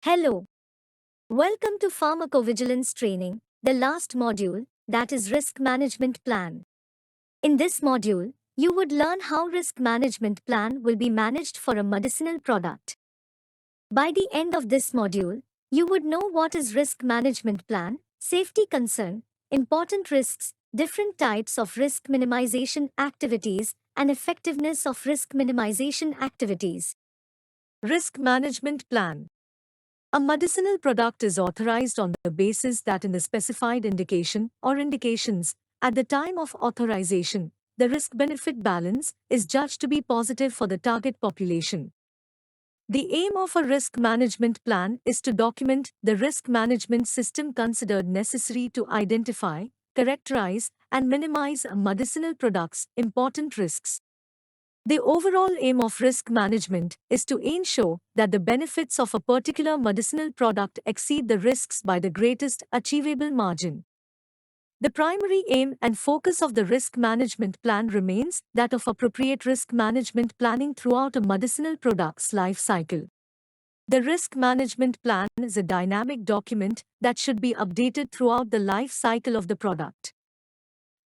Hello, welcome to Pharmacovigilance Training, the last module, that is Risk Management Plan. In this module, you would learn how risk management plan will be managed for a medicinal product. By the end of this module, you would know what is risk management plan, safety concern, important risks, different types of risk minimization activities, and effectiveness of risk minimization activities. Risk Management Plan. A medicinal product is authorized on the basis that in the specified indication or indications, at the time of authorization, the risk-benefit balance is judged to be positive for the target population. The aim of a risk management plan is to document the risk management system considered necessary to identify, characterize, and minimize a medicinal product's important risks. The overall aim of risk management is to ensure that the benefits of a particular medicinal product exceed the risks by the greatest achievable margin. The primary aim and focus of the risk management plan remains that of appropriate risk management planning throughout a medicinal product's life cycle. The risk management plan is a dynamic document that should be updated throughout the life cycle of the product.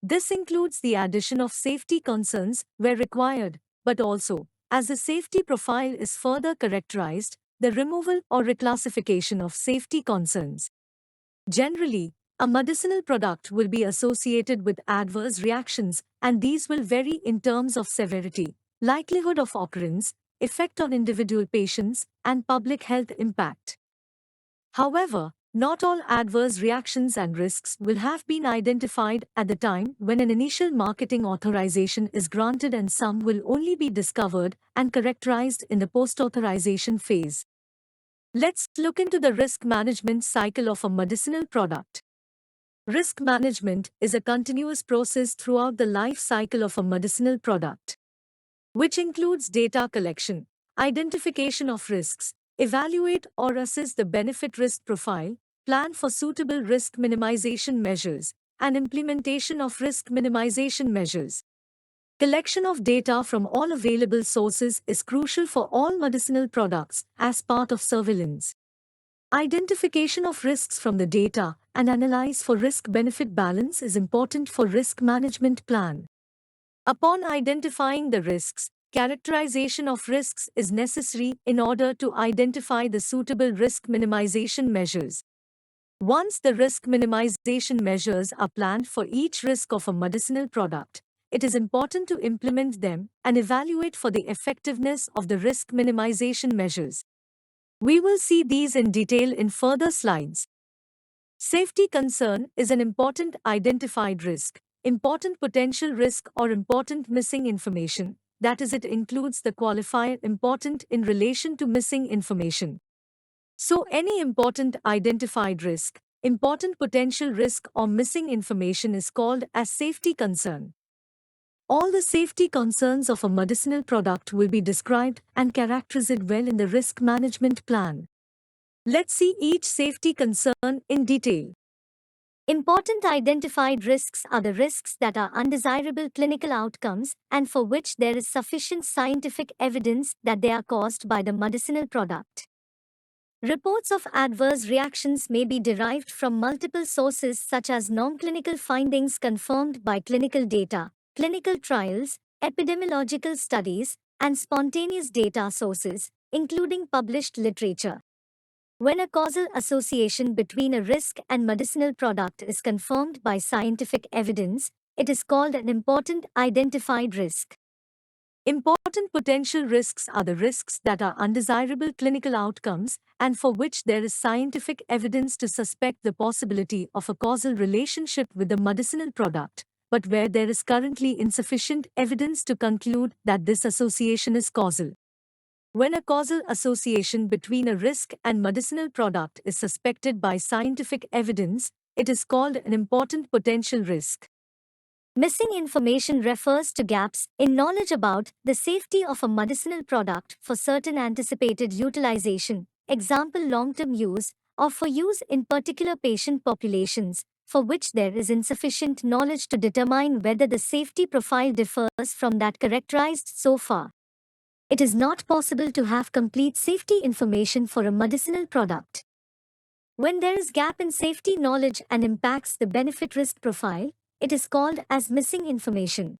This includes the addition of safety concerns where required, but also, as the safety profile is further characterized, the removal or reclassification of safety concerns. Generally, a medicinal product will be associated with adverse reactions, and these will vary in terms of severity, likelihood of occurrence, effect on individual patients, and public health impact. However, not all adverse reactions and risks will have been identified at the time when an initial marketing authorization is granted, and some will only be discovered and characterized in the post-authorization phase. Let's look into the risk management cycle of a medicinal product. Risk management is a continuous process throughout the life cycle of a medicinal product, which includes data collection, identification of risks, evaluate or assess the benefit-risk profile, plan for suitable risk minimization measures, and implementation of risk minimization measures. Collection of data from all available sources is crucial for all medicinal products as part of surveillance. Identification of risks from the data and analyze for risk-benefit balance is important for risk management plan. Upon identifying the risks, characterization of risks is necessary in order to identify the suitable risk minimization measures. Once the risk minimization measures are planned for each risk of a medicinal product, it is important to implement them and evaluate for the effectiveness of the risk minimization measures. We will see these in detail in further slides. Safety concern is an important identified risk, important potential risk, or important missing information. That is, it includes the qualifier important in relation to missing information. So, any important identified risk, important potential risk, or missing information is called as safety concern. All the safety concerns of a medicinal product will be described and characterized well in the risk management plan. Let's see each safety concern in detail. Important identified risks are the risks that are undesirable clinical outcomes and for which there is sufficient scientific evidence that they are caused by the medicinal product. Reports of adverse reactions may be derived from multiple sources such as non-clinical findings confirmed by clinical data, clinical trials, epidemiological studies, and spontaneous data sources, including published literature. When a causal association between a risk and medicinal product is confirmed by scientific evidence, it is called an important identified risk. Important potential risks are the risks that are undesirable clinical outcomes and for which there is scientific evidence to suspect the possibility of a causal relationship with the medicinal product, but where there is currently insufficient evidence to conclude that this association is causal. When a causal association between a risk and medicinal product is suspected by scientific evidence, it is called an important potential risk. Missing information refers to gaps in knowledge about the safety of a medicinal product for certain anticipated utilization, example long-term use, or for use in particular patient populations, for which there is insufficient knowledge to determine whether the safety profile differs from that characterized so far. It is not possible to have complete safety information for a medicinal product. When there is gap in safety knowledge and impacts the benefit-risk profile, it is called as missing information.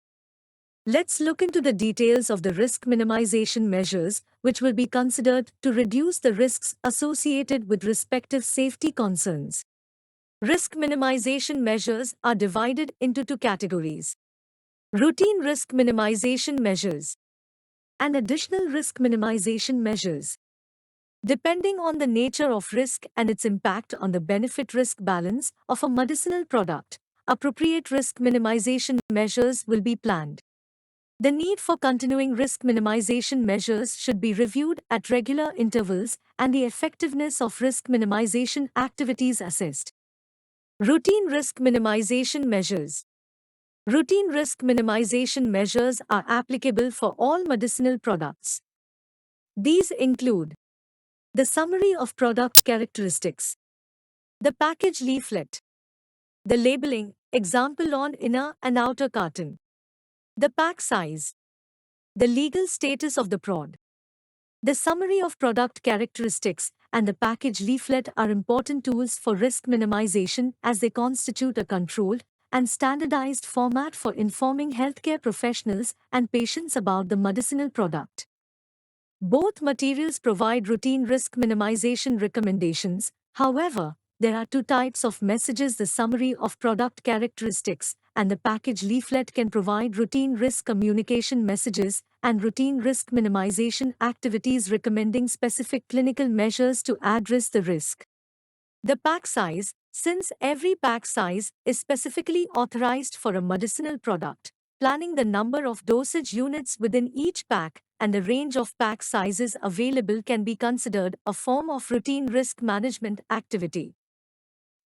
Let's look into the details of the risk minimization measures which will be considered to reduce the risks associated with respective safety concerns. Risk minimization measures are divided into two categories: routine risk minimization measures and additional risk minimization measures. Depending on the nature of risk and its impact on the benefit-risk balance of a medicinal product, appropriate risk minimization measures will be planned. The need for continuing risk minimization measures should be reviewed at regular intervals and the effectiveness of risk minimization activities assessed. Routine risk minimization measures. Routine risk minimization measures are applicable for all medicinal products. These include the summary of product characteristics, the package leaflet, the labeling, example on inner and outer carton, the pack size, the legal status of the prod. The summary of product characteristics and the package leaflet are important tools for risk minimization as they constitute a controlled and standardized format for informing healthcare professionals and patients about the medicinal product. Both materials provide routine risk minimization recommendations. However, there are two types of messages: the summary of product characteristics and the package leaflet can provide routine risk communication messages and routine risk minimization activities recommending specific clinical measures to address the risk. The pack size. Since every pack size is specifically authorized for a medicinal product, planning the number of dosage units within each pack and the range of pack sizes available can be considered a form of routine risk management activity.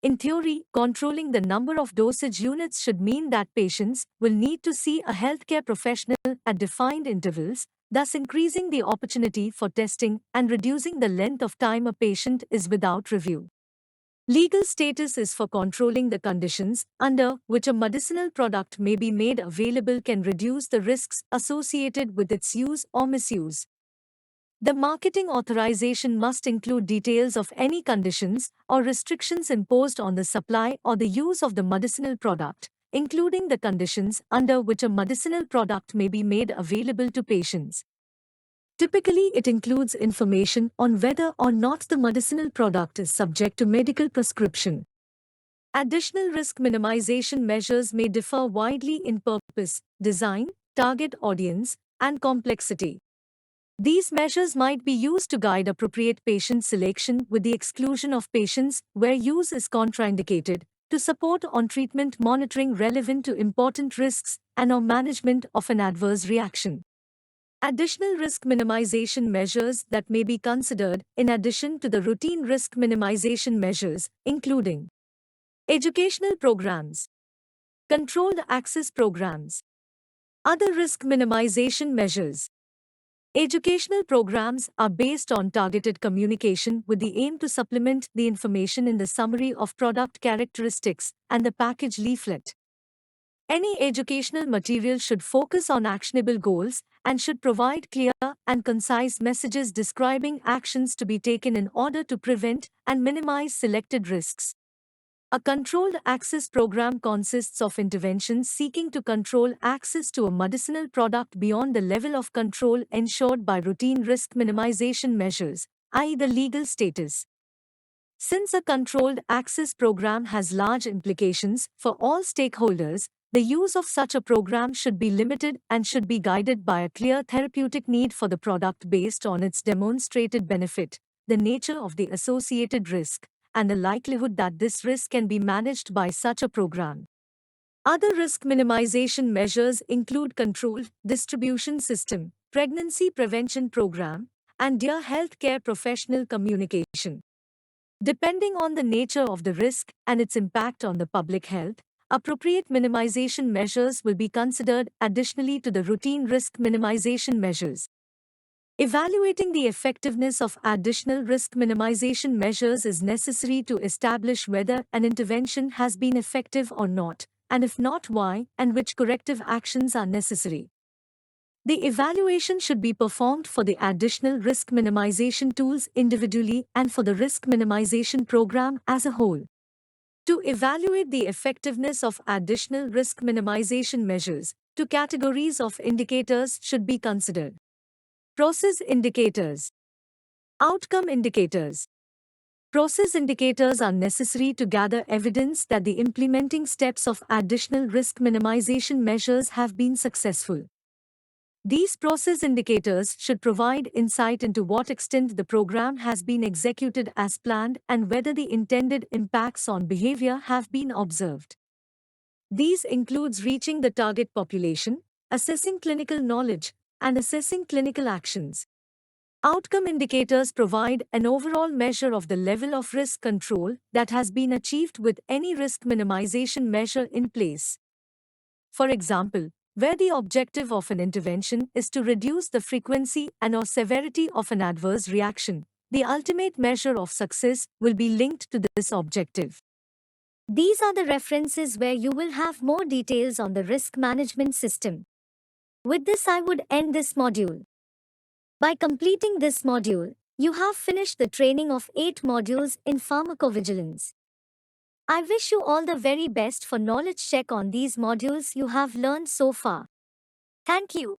In theory, controlling the number of dosage units should mean that patients will need to see a healthcare professional at defined intervals, thus increasing the opportunity for testing and reducing the length of time a patient is without review. Legal status is for controlling the conditions under which a medicinal product may be made available can reduce the risks associated with its use or misuse. The marketing authorization must include details of any conditions or restrictions imposed on the supply or the use of the medicinal product, including the conditions under which a medicinal product may be made available to patients. Typically, it includes information on whether or not the medicinal product is subject to medical prescription. Additional risk minimization measures may differ widely in purpose, design, target audience, and complexity. These measures might be used to guide appropriate patient selection with the exclusion of patients where use is contraindicated, to support on-treatment monitoring relevant to important risks and/or management of an adverse reaction. Additional risk minimization measures that may be considered in addition to the routine risk minimization measures, including educational programs, controlled access programs, other risk minimization measures. Educational programs are based on targeted communication with the aim to supplement the information in the summary of product characteristics and the package leaflet. Any educational material should focus on actionable goals and should provide clear and concise messages describing actions to be taken in order to prevent and minimize selected risks. A controlled access program consists of interventions seeking to control access to a medicinal product beyond the level of control ensured by routine risk minimization measures, i.e., the legal status. Since a controlled access program has large implications for all stakeholders, the use of such a program should be limited and should be guided by a clear therapeutic need for the product based on its demonstrated benefit, the nature of the associated risk, and the likelihood that this risk can be managed by such a program. Other risk minimization measures include controlled distribution system, pregnancy prevention program, and dear healthcare professional communication. Depending on the nature of the risk and its impact on the public health, appropriate minimization measures will be considered additionally to the routine risk minimization measures. Evaluating the effectiveness of additional risk minimization measures is necessary to establish whether an intervention has been effective or not, and if not, why and which corrective actions are necessary. The evaluation should be performed for the additional risk minimization tools individually and for the risk minimization program as a whole. To evaluate the effectiveness of additional risk minimization measures, two categories of indicators should be considered. Process indicators, outcome indicators. Process indicators are necessary to gather evidence that the implementing steps of additional risk minimization measures have been successful. These process indicators should provide insight into what extent the program has been executed as planned and whether the intended impacts on behavior have been observed. These includes reaching the target population, assessing clinical knowledge, and assessing clinical actions. Outcome indicators provide an overall measure of the level of risk control that has been achieved with any risk minimization measure in place. For example, where the objective of an intervention is to reduce the frequency and/or severity of an adverse reaction, the ultimate measure of success will be linked to this objective. These are the references where you will have more details on the risk management system. With this, I would end this module. By completing this module, you have finished the training of 8 modules in pharmacovigilance. I wish you all the very best for knowledge check on these modules you have learned so far. Thank you.